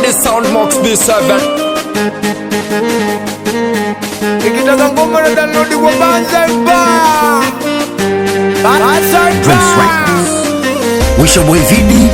the sound Mox B7. Nikitaka ngoma na download kwa Banzaiba. Wisho boy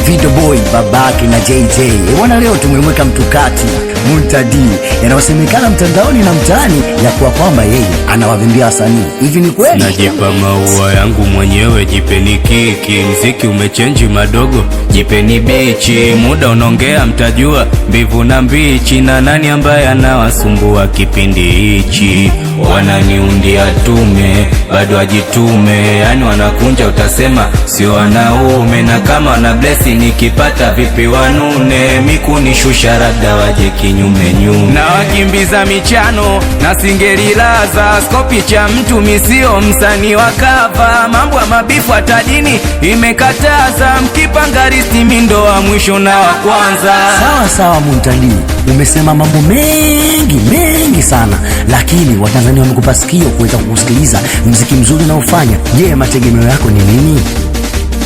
video boy babake na JJ. Bwana leo tumemweka mtukati Muntadi yanayosemekana mtandaoni na mtaani ya kuwa kwamba yeye anawavimbia wasanii. Hivi ni kweli? Najipa maua yangu mwenyewe, jipeni kiki. Mziki umechange madogo, jipeni bichi. Muda unaongea, mtajua mbivu na mbichi. Na nani ambaye anawasumbua kipindi hichi? Wananiundia tume, bado ajitume. Yani wanakunja utasema sio wanaume. Na kama wana blessi nikipata vipi wanune. Mikunishusha labda waje kinyume nyume. Na wakimbiza michano na singeri laza. Skopi cha mtu misio msanii wa kava. Mambo ya mabifu atadini imekataza. Mkipanga risti mindo wa mwisho na wa kwanza. Sawa Muntadi, umesema mambo mengi sana, lakini Watanzania wamekupa sikio kuweza kukusikiliza muziki mzuri unaofanya. Je, mategemeo yako ni nini?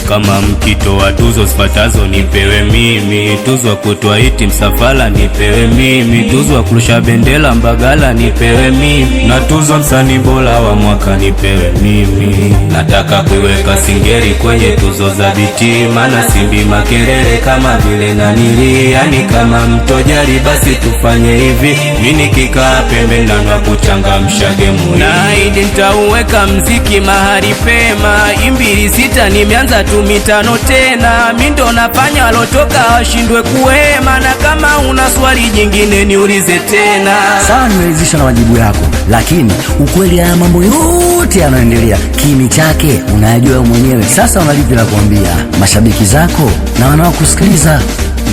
Kama mkito wa tuzo sifatazo nipewe mimi. Tuzo wa kutoa hiti msafala nipewe mimi. Tuzo wa kurusha bendera Mbagala nipewe mimi. Na tuzo msanii bora wa mwaka nipewe mimi. Nataka kuiweka singeri kwenye tuzo za biti. Maana simbi makelele kama vile nanili. Yani kama mtojali basi tufanye hivi. Mimi nikikaa pembe na kuchangamsha gemu hii. Na hidi nitauweka mziki mahali pema. Imbili sita nimeanza tu mitano tena. Mindo nafanya walotoka washindwe kuhema. Na kama una swali jingine niulize tena. Sawa, nimeridhishwa na majibu yako, lakini ukweli haya mambo yote yanaendelea kimi chake unayajua mwenyewe. Sasa unalipi la kuambia mashabiki zako na wanaokusikiliza?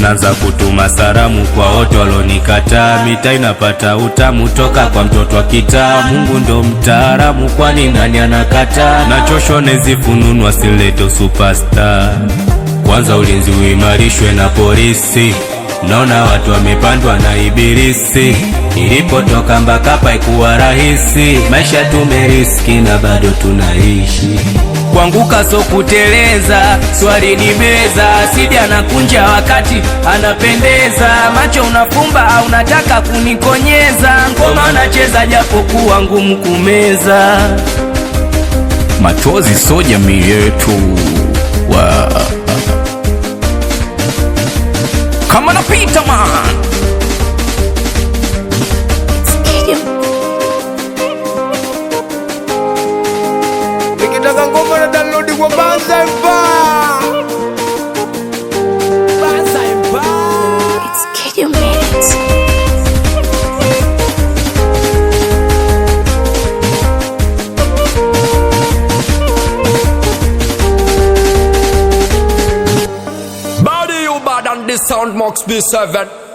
Naanza kutuma salamu kwa wote walonikataa. Mita inapata utamu toka kwa mtoto wa kitaa. Mungu ndo mtaalamu, kwani nani anakataa? Nachoshwa nezifununwa sileto superstar. Kwanza ulinzi uimarishwe na polisi. Naona watu wamepandwa na ibilisi. Nilipotoka Mbakapa ikuwa rahisi. Maisha tumeriski na bado tunaishi. Kuanguka so kuteleza, swali ni beza. Sidi anakunja wakati anapendeza. Macho unafumba au unataka kunikonyeza. Ngoma nacheza japo kuwa ngumu kumeza. Machozi so jamii yetu kama napita man. Nikitaka ngoma na download kwa Banzaiba. It's Kid You Minutes. Body you bad and the sound Mox B7.